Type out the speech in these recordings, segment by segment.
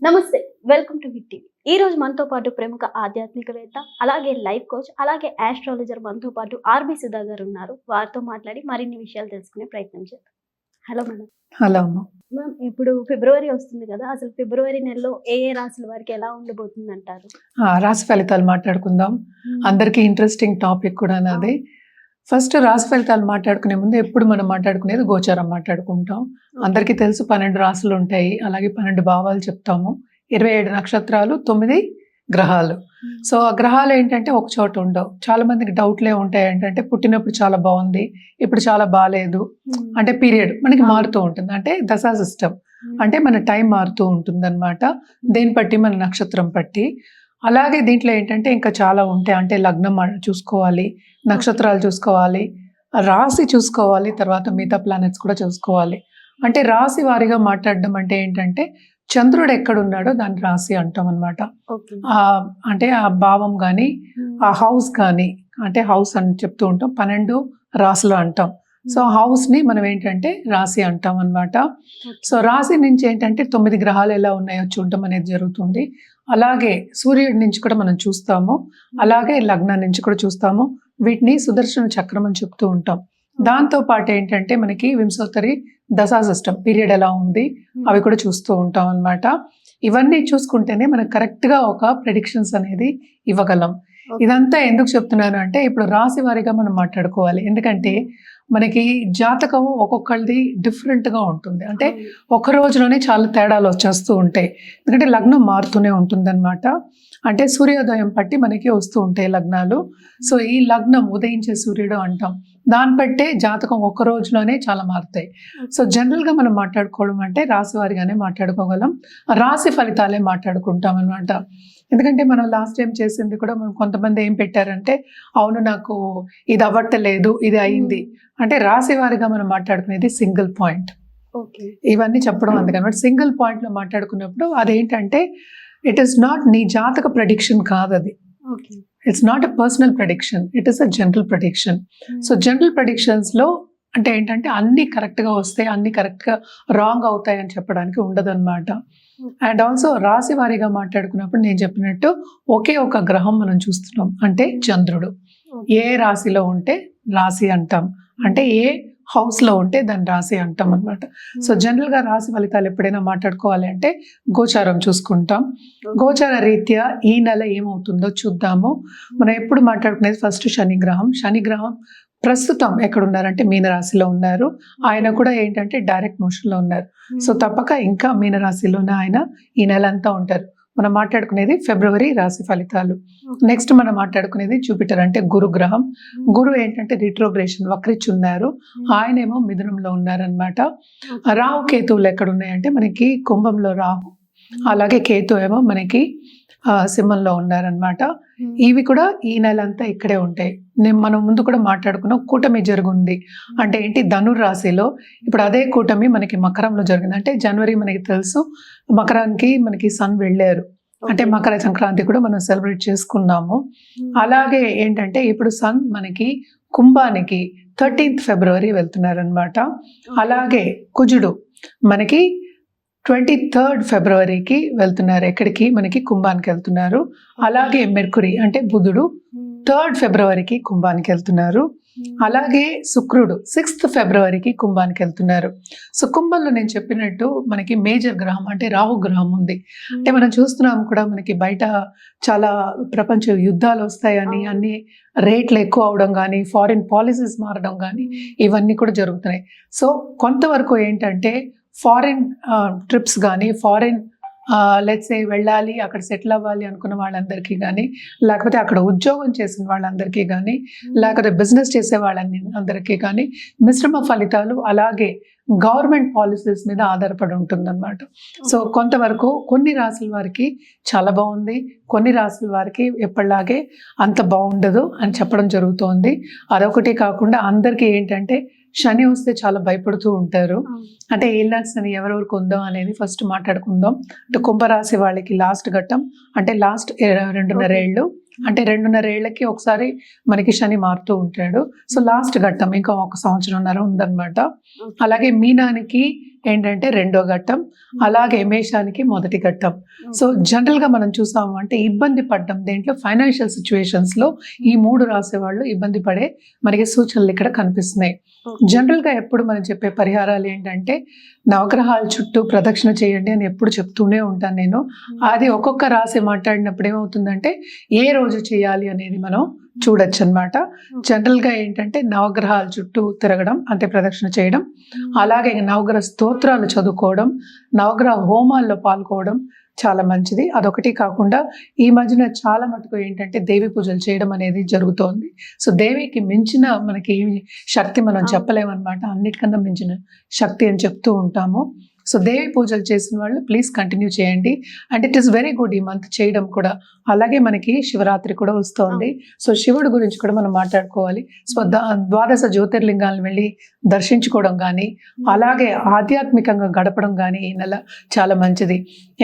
నమస్తే. Welcome to hit TV. ఈ రోజు మనతో పాటు ప్రముఖ ఆధ్యాత్మికవేత్త, అలాగే లైఫ్ కోచ్, అలాగే ఆస్ట్రాలజర్ మనతో పాటు ఆర్‌బి సుధా గారు ఉన్నారు. వారితో మాట్లాడి మరిన్ని విషయాలు తెలుసుకునే ప్రయత్నం చేద్దాం. Hello madam. హలో అమ్మ. మ్యామ్, ఇప్పుడు ఫిబ్రవరి వస్తుంది కదా! అసలు ఫిబ్రవరి నెలలో ఏ ఏ రాశుల వారికి ఎలా ఉండబోతుందంటారు? రాశి ఫలితాలు మాట్లాడుకుందాం. అందరికీ ఇంట్రెస్టింగ్ టాపిక్ కూడా నాది. ఫస్ట్ రాశి ఫలితాలు మాట్లాడుకునే ముందు ఎప్పుడు మనం మాట్లాడుకునేది గోచారం మాట్లాడుకుంటాం. అందరికీ తెలుసు 12 రాశులు ఉంటాయి. అలాగే 12 భావాలు చెప్తాము. 27 నక్షత్రాలు, 9 గ్రహాలు. సో ఆ గ్రహాలు ఏంటంటే ఒక చోట ఉండవు. చాలా మందికి డౌట్లే ఉంటాయి. ఏంటంటే పుట్టినప్పుడు చాలా బాగుంది, ఇప్పుడు చాలా బాగాలేదు. అంటే పీరియడ్ మనకి మారుతూ ఉంటుంది. అంటే దశా సిస్టమ్ అంటే మన టైం మారుతూ ఉంటుంది అనమాట. దేని బట్టి, మన నక్షత్రం బట్టి. అలాగే దీంట్లో ఏంటంటే ఇంకా చాలా ఉంటాయి. అంటే లగ్నం చూసుకోవాలి, నక్షత్రాలు చూసుకోవాలి, రాశి చూసుకోవాలి, తర్వాత మిగతా ప్లానెట్స్ కూడా చూసుకోవాలి. అంటే రాశి వారిగా మాట్లాడడం అంటే ఏంటంటే చంద్రుడు ఎక్కడున్నాడో దాన్ని రాశి అంటాం అనమాట. అంటే ఆ భావం కానీ, ఆ హౌస్ కానీ, అంటే హౌస్ అని చెప్తూ ఉంటాం. 12 రాశులు అంటాం. సో హౌస్ ని మనం ఏంటంటే రాశి అంటాం అనమాట. సో రాశి నుంచి ఏంటంటే 9 గ్రహాలు ఎలా ఉన్నాయో చూడటం అనేది జరుగుతుంది. అలాగే సూర్యుడి నుంచి కూడా మనం చూస్తాము. అలాగే లగ్నం నుంచి కూడా చూస్తాము. వీటిని సుదర్శన చక్రం అని చెప్తూ ఉంటాం. దాంతో పాటు ఏంటంటే మనకి వింశోత్తరి దశా సిస్టమ్ పీరియడ్ ఎలా ఉంది అవి కూడా చూస్తూ ఉంటాం అనమాట. ఇవన్నీ చూసుకుంటేనే మనకు కరెక్ట్ గా ఒక ప్రెడిక్షన్స్ అనేది ఇవ్వగలం. ఇదంతా ఎందుకు చెప్తున్నాను అంటే ఇప్పుడు రాశి వారిగా మనం మాట్లాడుకోవాలి. ఎందుకంటే మనకి జాతకం ఒక్కొక్కరిది డిఫరెంట్గా ఉంటుంది. అంటే ఒక రోజులోనే చాలా తేడాలు వచ్చేస్తూ ఉంటాయి. ఎందుకంటే లగ్నం మారుతూనే ఉంటుందన్నమాట. అంటే సూర్యోదయం బట్టి మనకి వస్తూ ఉంటాయి లగ్నాలు. సో ఈ లగ్నం ఉదయించే సూర్యుడు అంటాం. దాన్ని బట్టే జాతకం ఒక్క రోజులోనే చాలా మారుతాయి. సో జనరల్గా మనం మాట్లాడుకోవడం అంటే రాశి వారిగానే మాట్లాడుకోగలం. రాశి ఫలితాలే మాట్లాడుకుంటాం అనమాట. ఎందుకంటే మనం లాస్ట్ టైం చేసింది కూడా మనం కొంతమంది ఏం పెట్టారంటే అవును నాకు ఇది అవ్వట్లేదు, ఇది అయింది. అంటే రాశి వారిగా మనం మాట్లాడుకునేది సింగిల్ పాయింట్. ఇవన్నీ చెప్పడం అందుకనమాట. సింగిల్ పాయింట్ లో మాట్లాడుకున్నప్పుడు అదేంటంటే ఇట్ ఈస్ నాట్ నీ జాతక ప్రెడిక్షన్ కాదు అది. It's not a personal prediction, it is a general prediction. So general predictions లో అంటే ఏంటంటే అన్ని కరెక్ట్ గా వస్తాయి, అన్ని కరెక్ట్ గా రాంగ్ అవుతాయి అని చెప్పడానికి ఉండదు అనమాట. అండ్ ఆల్సో రాశి వారిగా మాట్లాడుకున్నప్పుడు నేను చెప్పినట్టు ఒకే ఒక గ్రహం మనం చూస్తున్నాం, అంటే చంద్రుడు. ఏ రాశిలో ఉంటే రాశి అంటాం, అంటే ఏ హౌస్ లో ఉంటే దాన్ని రాశి అంటాం అనమాట. సో జనరల్ గా రాశి ఫలితాలు ఎప్పుడైనా మాట్లాడుకోవాలి అంటే గోచారం చూసుకుంటాం. గోచార రీత్యా ఈ నెల ఏమవుతుందో చూద్దాము. మనం ఎప్పుడు మాట్లాడుకునేది ఫస్ట్ శనిగ్రహం. శనిగ్రహం ప్రస్తుతం ఎక్కడున్నారంటే మీనరాశిలో ఉన్నారు. ఆయన కూడా ఏంటంటే డైరెక్ట్ మోషన్ లో ఉన్నారు. సో తప్పక ఇంకా మీనరాశిలోనే ఆయన ఈ నెల అంతా ఉంటారు. మనం మాట్లాడుకునేది ఫిబ్రవరి రాశి ఫలితాలు. నెక్స్ట్ మనం మాట్లాడుకునేది జూపిటర్ అంటే గురుగ్రహం. గురు ఏంటంటే రిట్రోగ్రేషన్ వక్రించి ఉన్నారు. ఆయనేమో మిథునంలో ఉన్నారనమాట. రాహు కేతువులు ఎక్కడ ఉన్నాయంటే మనకి కుంభంలో రాహు, అలాగే కేతు ఏమో మనకి సింహంలో ఉన్నారనమాట. ఇవి కూడా ఈ నెల అంతా ఇక్కడే ఉంటాయి. మనం ముందు కూడా మాట్లాడుకున్నాం, కూటమి జరుగుంది అంటే ఏంటి ధనుర్ రాశిలో. ఇప్పుడు అదే కూటమి మనకి మకరంలో జరిగింది. అంటే జనవరి మనకి తెలుసు మకరానికి మనకి సన్ వెళ్ళారు. అంటే మకర సంక్రాంతి కూడా మనం సెలబ్రేట్ చేసుకున్నాము. అలాగే ఏంటంటే ఇప్పుడు సన్ మనకి కుంభానికి 13th ఫిబ్రవరి వెళ్తున్నారు అనమాట. అలాగే కుజుడు మనకి 23rd ఫిబ్రవరికి వెళ్తున్నారు. ఎక్కడికి? మనకి కుంభానికి వెళ్తున్నారు. అలాగే మెర్కురీ అంటే బుధుడు 3rd ఫిబ్రవరికి కుంభానికి వెళ్తున్నారు. అలాగే శుక్రుడు 6th ఫిబ్రవరికి కుంభానికి వెళ్తున్నారు. సో కుంభంలో నేను చెప్పినట్టు మనకి మేజర్ గ్రహం అంటే రాహు గ్రహం ఉంది. అంటే మనం చూస్తున్నాం కూడా మనకి బయట చాలా ప్రపంచ యుద్ధాలు వస్తాయని, అన్ని రేట్లు ఎక్కువ అవడం కానీ, ఫారిన్ పాలసీస్ మారడం కానీ ఇవన్నీ కూడా జరుగుతున్నాయి. సో కొంతవరకు ఏంటంటే ఫారిన్ ట్రిప్స్ కానీ, ఫారిన్ లెట్స్ వెళ్ళాలి, అక్కడ సెటిల్ అవ్వాలి అనుకున్న వాళ్ళందరికీ కానీ, లేకపోతే అక్కడ ఉద్యోగం చేసిన వాళ్ళందరికీ కానీ, లేకపోతే బిజినెస్ చేసే వాళ్ళందరికీ కానీ మిశ్రమ ఫలితాలు, అలాగే గవర్నమెంట్ పాలసీస్ మీద ఆధారపడి ఉంటుందన్నమాట. సో కొంతవరకు కొన్ని రాశుల వారికి చాలా బాగుంది, కొన్ని రాశుల వారికి ఎప్పటిలాగే అంత బాగుండదు అని చెప్పడం జరుగుతోంది. అదొకటి కాకుండా అందరికీ ఏంటంటే శని వస్తే చాలా భయపడుతూ ఉంటారు. అంటే ఏళ్ళకి శని ఎవరెవరికి ఉందో అనేది ఫస్ట్ మాట్లాడుకుందాం. అంటే కుంభరాశి వాళ్ళకి లాస్ట్ ఘట్టం అంటే లాస్ట్ 2.5 ఏళ్ళు, అంటే 2.5 ఏళ్ళకి ఒకసారి మనకి శని మారుతూ ఉంటాడు. సో లాస్ట్ ఘట్టం ఇంకా 1 సంవత్సరంన్నర ఉందన్నమాట. అలాగే మీనానికి ఏంటంటే రెండో ఘట్టం, అలాగే మేషానికి మొదటి ఘట్టం. సో జనరల్గా మనం చూసాము అంటే ఇబ్బంది పడ్డం దేంట్లో ఫైనాన్షియల్ సిచ్యువేషన్స్లో ఈ 3 రాసే వాళ్ళు ఇబ్బంది పడే మనకి సూచనలు ఇక్కడ కనిపిస్తున్నాయి. జనరల్గా ఎప్పుడు మనం చెప్పే పరిహారాలు ఏంటంటే నవగ్రహాల చుట్టూ ప్రదక్షిణ చేయండి అని ఎప్పుడు చెప్తూనే ఉంటాను నేను. అది ఒక్కొక్క రాశి మాట్లాడినప్పుడు ఏమవుతుందంటే ఏ రోజు చేయాలి అనేది మనం చూడొచ్చు అనమాట. జనరల్గా ఏంటంటే నవగ్రహాల చుట్టూ తిరగడం అంటే ప్రదక్షిణ చేయడం, అలాగే నవగ్రహ స్తోత్రాలు చదువుకోవడం, నవగ్రహ హోమాల్లో పాల్గొవడం చాలా మంచిది. అదొకటి కాకుండా ఈ మధ్యన చాలా మటుకు ఏంటంటే దేవి పూజలు చేయడం అనేది జరుగుతోంది. సో దేవికి మించిన మనకి శక్తి మనం చెప్పలేమన్నమాట. అన్నిటికన్నా మించిన శక్తి అని చెప్తూ ఉంటాము. సో దేవి పూజలు చేసిన వాళ్ళు ప్లీజ్ కంటిన్యూ చేయండి. And it is very good ఈ మంత్ చేయడం కూడా. అలాగే మనకి శివరాత్రి కూడా వస్తోంది. సో శివుడి గురించి కూడా మనం మాట్లాడుకోవాలి. సో ద్వాదశ జ్యోతిర్లింగాలను వెళ్ళి దర్శించుకోవడం కానీ, అలాగే ఆధ్యాత్మికంగా గడపడం కానీ ఈ నెల చాలా మంచిది.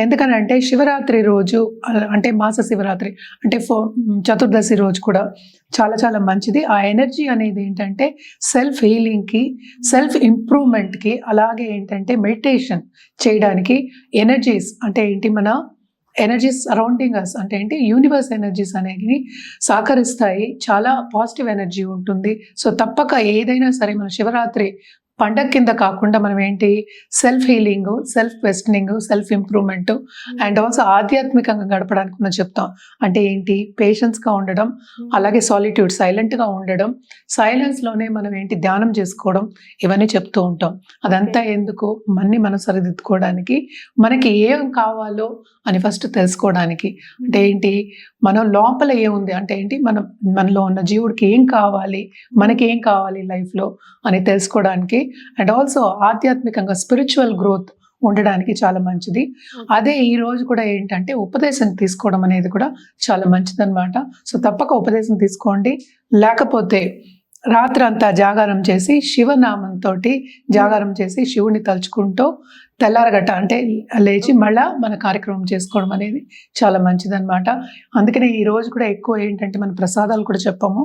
ఎందుకనంటే శివరాత్రి రోజు అంటే మాస శివరాత్రి అంటే చతుర్దశి రోజు కూడా చాలా చాలా మంచిది. ఆ ఎనర్జీ అనేది ఏంటంటే సెల్ఫ్ హీలింగ్కి, సెల్ఫ్ ఇంప్రూవ్మెంట్కి, అలాగే ఏంటంటే మెడిటేషన్ చేయడానికి ఎనర్జీస్ అంటే ఏంటి మన ఎనర్జీస్ సరౌండింగ్ అస్ అంటే ఏంటి యూనివర్స్ ఎనర్జీస్ అనేవి సహకరిస్తాయి. చాలా పాజిటివ్ ఎనర్జీ ఉంటుంది. సో తప్పక ఏదైనా సరే మన శివరాత్రి పండగ కింద కాకుండా మనం ఏంటి self healing, self questioning, self improvement and also ఆధ్యాత్మికంగా గడపడానికి మనం చెప్తాం. అంటే ఏంటి పేషెన్స్గా ఉండడం, అలాగే సాలిట్యూడ్ సైలెంట్గా ఉండడం, సైలెన్స్లోనే మనం ఏంటి ధ్యానం చేసుకోవడం, ఇవన్నీ చెప్తూ ఉంటాం. అదంతా ఎందుకు మనం సరిదిద్దుకోవడానికి, మనకి ఏం కావాలో అని ఫస్ట్ తెలుసుకోవడానికి. అంటే ఏంటి మనం లోపల ఏముంది అంటే ఏంటి మనలో ఉన్న జీవుడికి ఏం కావాలి, మనకి ఏం కావాలి లైఫ్లో అని తెలుసుకోవడానికి అండ్ ఆల్సో ఆధ్యాత్మికంగా స్పిరిచువల్ గ్రోత్ ఉండడానికి చాలా మంచిది. అదే ఈ రోజు కూడా ఏంటంటే ఉపదేశం తీసుకోవడం అనేది కూడా చాలా మంచిదన్నమాట. సో తప్పక ఉపదేశం తీసుకోండి. లేకపోతే రాత్రంతా జాగారం చేసి శివనామంతో జాగారం చేసి శివుని తలుచుకుంటూ తెల్లారగట్ట అంటే లేచి మళ్ళా మన కార్యక్రమం చేసుకోవడం అనేది చాలా మంచిదన్నమాట. అందుకనే ఈ రోజు కూడా ఎక్కువ ఏంటంటే మన ప్రసాదాలు కూడా చెప్పాము.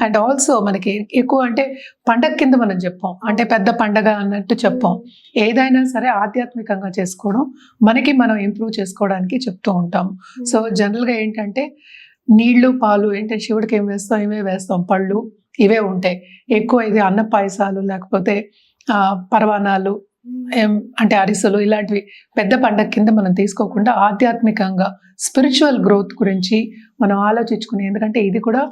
అండ్ ఆల్సో మనకి ఎక్కువ అంటే పండగ కింద మనం చెప్పాం, అంటే పెద్ద పండగ అన్నట్టు చెప్పాం. ఏదైనా సరే ఆధ్యాత్మికంగా చేసుకోవడం, మనకి మనం ఇంప్రూవ్ చేసుకోవడానికి చెప్తూ ఉంటాం. సో జనరల్గా ఏంటంటే నీళ్లు పాలు ఏంటంటే శివుడికి ఏం వేస్తాం, ఇవే వేస్తాం, పళ్ళు ఇవే ఉంటాయి ఎక్కువ. ఇది అన్న పాయసాలు లేకపోతే పరవానాలు అంటే అరిసెలు ఇలాంటివి పెద్ద పండగ కింద మనం తీసుకోకుండా ఆధ్యాత్మికంగా స్పిరిచువల్ గ్రోత్ గురించి మనం ఆలోచించుకుని, ఎందుకంటే ఇది కూడా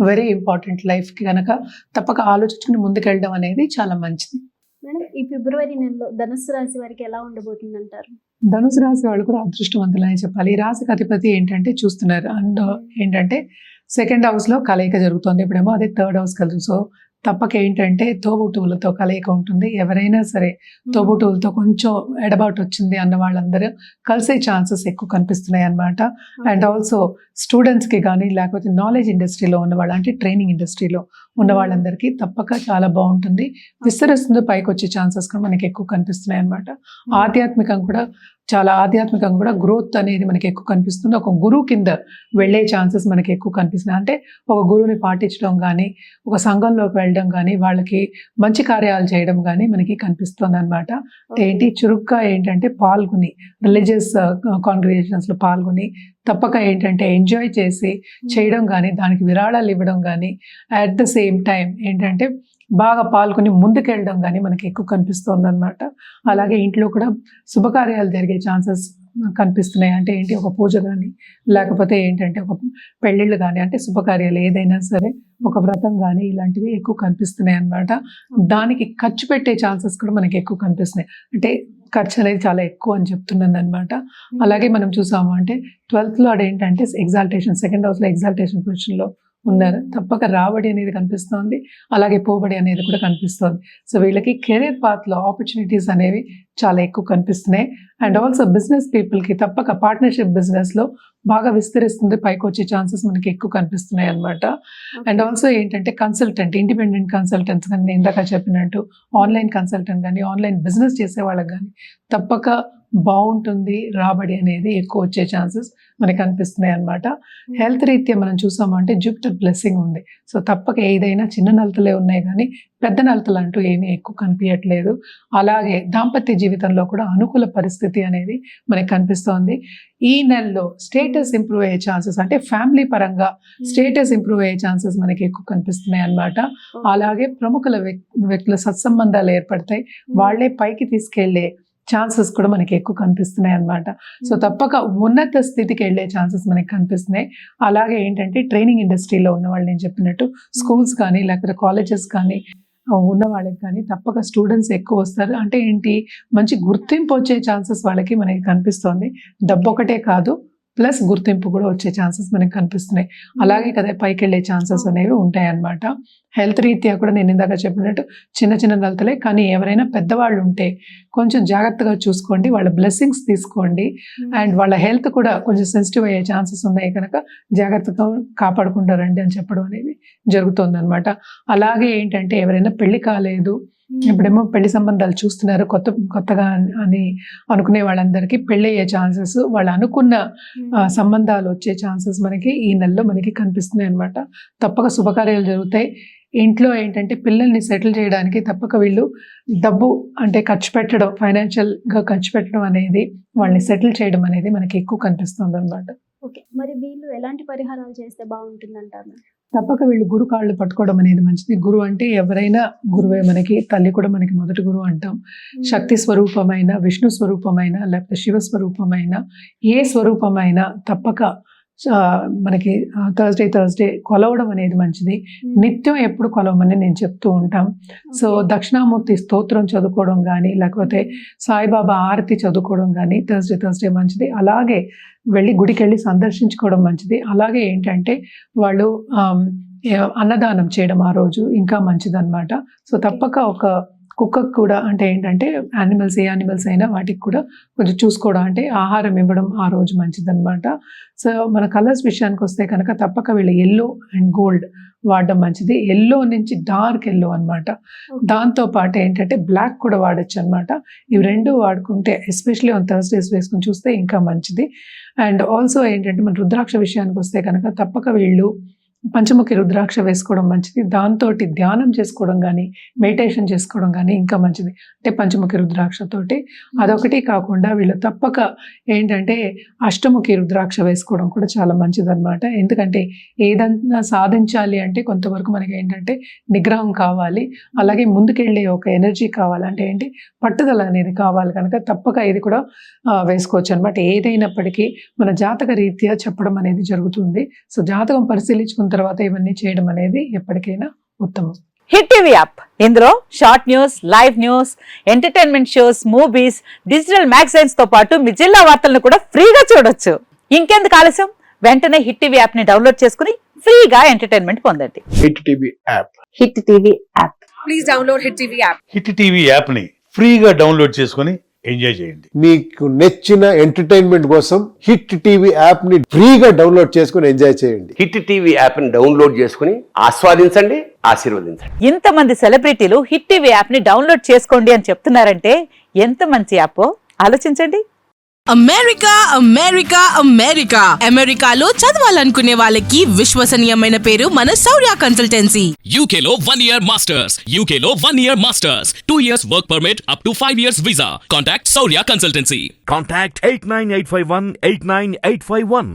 వెరీ ఇంపార్టెంట్ లైఫ్కి కనుక తప్పక ఆలోచించుకుని ముందుకెళ్ళడం అనేది చాలా మంచిది. మేడం ఈ ఫిబ్రవరి నెలలో ధనుసు రాశి వారికి ఎలా ఉండబోతుంది అంటారు? ధనుసు రాశి వాళ్ళు కూడా అదృష్టవంతులని చెప్పాలి. ఈ రాశికి అధిపతి ఏంటంటే చూస్తున్నారు అండ్ ఏంటంటే సెకండ్ హౌస్లో కలయిక జరుగుతుంది. ఇప్పుడేమో అదే థర్డ్ హౌస్ కలదు. సో తప్పక ఏంటంటే తోబుట్టువులతో కలయిక ఉంటుంది. ఎవరైనా సరే తోబుట్టువులతో కొంచెం ఎడబాటు వచ్చింది అన్న వాళ్ళందరూ కలిసే ఛాన్సెస్ ఎక్కువ కనిపిస్తున్నాయి అన్నమాట. అండ్ ఆల్సో స్టూడెంట్స్కి కానీ లేకపోతే నాలెడ్జ్ ఇండస్ట్రీలో ఉన్న వాళ్ళు అంటే ట్రైనింగ్ ఇండస్ట్రీలో ఉన్న వాళ్ళందరికీ తప్పక చాలా బాగుంటుంది. విస్తరిస్తుంది, పైకి వచ్చే ఛాన్సెస్ కూడా మనకి ఎక్కువ కనిపిస్తున్నాయి అన్నమాట. ఆధ్యాత్మికంగా కూడా గ్రోత్ అనేది మనకి ఎక్కువ కనిపిస్తుంది. ఒక గురువు కింద వెళ్ళే ఛాన్సెస్ మనకి ఎక్కువ కనిపిస్తున్నాయి. అంటే ఒక గురువుని పాటించడం కానీ, ఒక సంఘంలోకి వెళ్ళడం కానీ, వాళ్ళకి మంచి కార్యాలు చేయడం కానీ మనకి కనిపిస్తుంది అనమాట. ఏంటి చురుగ్గా ఏంటంటే పాల్గొని రిలీజియస్ కాంగ్రిగేషన్స్లో పాల్గొని తప్పక ఏంటంటే ఎంజాయ్ చేసి చేయడం కానీ, దానికి విరాళాలు ఇవ్వడం కానీ, అట్ ద సేమ్ టైం ఏంటంటే బాగా పాల్గొని ముందుకెళ్ళడం కానీ మనకి ఎక్కువ కనిపిస్తుంది అనమాట. అలాగే ఇంట్లో కూడా శుభకార్యాలు జరిగే ఛాన్సెస్ కనిపిస్తున్నాయి. అంటే ఏంటి ఒక పూజ కానీ లేకపోతే ఏంటంటే ఒక పెళ్ళిళ్ళు కానీ, అంటే శుభకార్యాలు ఏదైనా సరే ఒక వ్రతం కానీ ఇలాంటివి ఎక్కువ కనిపిస్తున్నాయి అన్నమాట. దానికి ఖర్చు పెట్టే ఛాన్సెస్ కూడా మనకి ఎక్కువ కనిపిస్తున్నాయి. అంటే ఖర్చు అనేది చాలా ఎక్కువ అని చెప్తున్నాను అనమాట. అలాగే మనం చూసాము అంటే 12th లార్డ్ ఏంటంటే ఎగ్జాల్టేషన్, సెకండ్ హౌస్లో ఎగ్జాల్టేషన్ పొజిషన్లో ఉన్నారు. తప్పక రాబడి అనేది కనిపిస్తోంది, అలాగే పోబడి అనేది కూడా కనిపిస్తోంది. సో వీళ్ళకి కెరీర్ పాత్లో ఆపర్చునిటీస్ అనేవి చాలా ఎక్కువ కనిపిస్తున్నాయి. అండ్ ఆల్సో బిజినెస్ పీపుల్కి తప్పక పార్ట్నర్షిప్ బిజినెస్లో బాగా విస్తరిస్తుంది, పైకి వచ్చే ఛాన్సెస్ మనకి ఎక్కువ కనిపిస్తున్నాయి అన్నమాట. అండ్ ఆల్సో ఏంటంటే కన్సల్టెంట్, ఇండిపెండెంట్ కన్సల్టెంట్స్ కానీ, నేను ఇందాక చెప్పినట్టు ఆన్లైన్ కన్సల్టెంట్ కానీ, ఆన్లైన్ బిజినెస్ చేసే వాళ్ళకి కానీ తప్పక బాగుంటుంది, రాబడి అనేది ఎక్కువ వచ్చే ఛాన్సెస్ మనకి కనిపిస్తున్నాయి అన్నమాట. హెల్త్ రీత్యా మనం చూసామంటే జూపిటర్ బ్లెస్సింగ్ ఉంది. సో తప్పక ఏదైనా చిన్న నలతలే ఉన్నాయి కానీ పెద్ద నలతలు అంటూ ఏమీ ఎక్కువ కనిపించట్లేదు. అలాగే దాంపత్య జీవితంలో కూడా అనుకూల పరిస్థితి అనేది మనకి కనిపిస్తోంది. ఈ నెలలో స్టేటస్ ఇంప్రూవ్ అయ్యే ఛాన్సెస్, అంటే ఫ్యామిలీ పరంగా స్టేటస్ ఇంప్రూవ్ అయ్యే ఛాన్సెస్ మనకి ఎక్కువ కనిపిస్తున్నాయి అన్నమాట. అలాగే ప్రముఖుల వ్యక్తుల సత్సంబంధాలు ఏర్పడతాయి, వాళ్ళే పైకి తీసుకెళ్లే ఛాన్సెస్ కూడా మనకి ఎక్కువ కనిపిస్తున్నాయి అన్నమాట. సో తప్పక ఉన్నత స్థితికి వెళ్ళే ఛాన్సెస్ మనకి కనిపిస్తున్నాయి. అలాగే ఏంటంటే ట్రైనింగ్ ఇండస్ట్రీలో ఉన్న వాళ్ళు, నేను చెప్పినట్టు స్కూల్స్ కానీ లేకపోతే కాలేజెస్ కానీ ఉన్న వాళ్ళకి కానీ తప్పక స్టూడెంట్స్ ఎక్కువ వస్తారు. అంటే ఏంటి, మంచి గుర్తింపు వచ్చే ఛాన్సెస్ వాళ్ళకి మనకి కనిపిస్తుంది. డబ్బు ఒకటే కాదు, ప్లస్ గుర్తింపు కూడా వచ్చే ఛాన్సెస్ మనకి కనిపిస్తున్నాయి. అలాగే కదా పైకి వెళ్ళే ఛాన్సెస్ అనేవి ఉంటాయి అన్నమాట. హెల్త్ రీత్యా కూడా నేను ఇందాక చెప్పినట్టు చిన్న చిన్న నలతలే, కానీ ఎవరైనా పెద్దవాళ్ళు ఉంటే కొంచెం జాగ్రత్తగా చూసుకోండి, వాళ్ళ బ్లెస్సింగ్స్ తీసుకోండి. అండ్ వాళ్ళ హెల్త్ కూడా కొంచెం సెన్సిటివ్ అయ్యే ఛాన్సెస్ ఉన్నాయి కనుక జాగ్రత్తగా కాపాడుకుంటారండి అని చెప్పడం అనేది జరుగుతుంది అనమాట. అలాగే ఏంటంటే ఎవరైనా పెళ్లి కాలేదు, ఇప్పుడేమో పెళ్లి సంబంధాలు చూస్తున్నారు కొత్తగా అని అనుకునే వాళ్ళందరికీ పెళ్లి అయ్యే ఛాన్సెస్, వాళ్ళు అనుకున్న సంబంధాలు వచ్చే ఛాన్సెస్ మనకి ఈ నెలలో మనకి కనిపిస్తున్నాయి అనమాట. తప్పక శుభకార్యాలు జరుగుతాయి. ఇంట్లో ఏంటంటే పిల్లల్ని సెటిల్ చేయడానికి తప్పక వీళ్ళు డబ్బు అంటే ఖర్చు పెట్టడం, ఫైనాన్షియల్గా ఖర్చు పెట్టడం అనేది, వాళ్ళని సెటిల్ చేయడం అనేది మనకి ఎక్కువ కనిపిస్తుంది అనమాట. ఓకే, మరి వీళ్ళు ఎలాంటి పరిహారాలు చేస్తే బాగుంటుంది అంటారు? తప్పక వీళ్ళు గురు కాళ్ళు పట్టుకోవడం అనేది మంచిది. గురు అంటే ఎవరైనా గురువే మనకి, తల్లి కూడా మనకి మొదటి గురువు అంటాం. శక్తి స్వరూపమైన, విష్ణు స్వరూపమైన, లేకపోతే శివ స్వరూపమైన, ఏ స్వరూపమైన తప్పక మనకి థర్స్డే కొలవడం అనేది మంచిది. నిత్యం ఎప్పుడు కొలవమని నేను చెప్తూ ఉంటాం. సో దక్షిణామూర్తి స్తోత్రం చదువుకోవడం కానీ, లేకపోతే సాయిబాబా ఆరతి చదువుకోవడం కానీ థర్స్డే మంచిది. అలాగే వెళ్ళి గుడికి వెళ్ళి సందర్శించుకోవడం మంచిది. అలాగే ఏంటంటే వాళ్ళు అన్నదానం చేయడం ఆ రోజు ఇంకా మంచిదన్నమాట. సో తప్పక ఒక కుక్కకు కూడా, అంటే ఏంటంటే ఏ యానిమల్స్ అయినా వాటికి కూడా కొంచెం చూసుకోవడం, అంటే ఆహారం ఇవ్వడం ఆ రోజు మంచిదన్నమాట. సో మన కలర్స్ విషయానికి వస్తే కనుక తప్పక వీళ్ళు ఎల్లో అండ్ గోల్డ్ వాడడం మంచిది. ఎల్లో నుంచి డార్క్ ఎల్లో అనమాట. దాంతో పాటు ఏంటంటే బ్లాక్ కూడా వాడచ్చు అనమాట. ఇవి రెండు వాడుకుంటే, ఎస్పెషల్లీ ఆన్ థర్స్డేస్ వేసుకుని చూస్తే ఇంకా మంచిది. అండ్ ఆల్సో ఏంటంటే మన రుద్రాక్ష విషయానికి వస్తే కనుక తప్పక వీళ్ళు పంచముఖి రుద్రాక్ష వేసుకోవడం మంచిది. దాంతో ధ్యానం చేసుకోవడం కానీ, మెడిటేషన్ చేసుకోవడం కానీ ఇంకా మంచిది. అంటే పంచముఖి రుద్రాక్షతోటి అదొకటి కాకుండా వీళ్ళు తప్పక ఏంటంటే అష్టముఖి రుద్రాక్ష వేసుకోవడం కూడా చాలా మంచిదన్నమాట. ఎందుకంటే ఏదన్నా సాధించాలి అంటే కొంతవరకు మనకి ఏంటంటే నిగ్రహం కావాలి, అలాగే ముందుకెళ్ళే ఒక ఎనర్జీ కావాలి, అంటే ఏంటి పట్టుదల అనేది కావాలి కనుక తప్పక ఇది కూడా వేసుకోవచ్చు అనమాట. ఏదైనప్పటికీ మన జాతక రీత్యా చెప్పడం అనేది జరుగుతుంది. సో జాతకం పరిశీలించుకున్న తర్వాత ఇవన్నీ చేయడం అనేది ఎప్పటికైనా ఉత్తమం. హిట్ టీవీ యాప్, ఇందులో short news, live news, entertainment shows, movies, digital magazines తో పాటు మీ జిల్లా వార్తలను కూడా ఫ్రీగా చూడొచ్చు. ఇంకెందుకు ఆలస్యం, వెంటనే హిట్ టీవీ యాప్ ని డౌన్లోడ్ చేసుకుని ఫ్రీగా ఎంటర్టైన్మెంట్ పొందండి. Hit TV app, hit TV app, please download hit TV app. Hit TV app ని ఫ్రీగా డౌన్లోడ్ చేసుకుని ఎంజాయ్ చేయండి. మీకు నచ్చిన ఎంటర్టైన్మెంట్ కోసం హిట్ టీవీ యాప్ ని ఫ్రీగా డౌన్లోడ్ చేసుకుని ఎంజాయ్ చేయండి. హిట్ టీవీ యాప్ ని డౌన్లోడ్ చేసుకుని ఆస్వాదించండి, ఆశీర్వదించండి. ఇంతమంది సెలబ్రిటీలు హిట్ టీవీ యాప్ ని డౌన్లోడ్ చేసుకోండి అని చెప్తున్నారంటే ఎంత మంచి యాప్ ఆలోచించండి. అమెరికా అమెరికా అమెరికా అమెరికాలో చదవాలనుకునే వాళ్ళకి విశ్వసనీయమైన పేరు మన శౌర్య కన్సల్టెన్సీ. UK లో 1 year masters, UK లో 1 year masters, 2 years work permit up to 5 years visa. Contact Saurya Consultancy. Contact 89851 89851.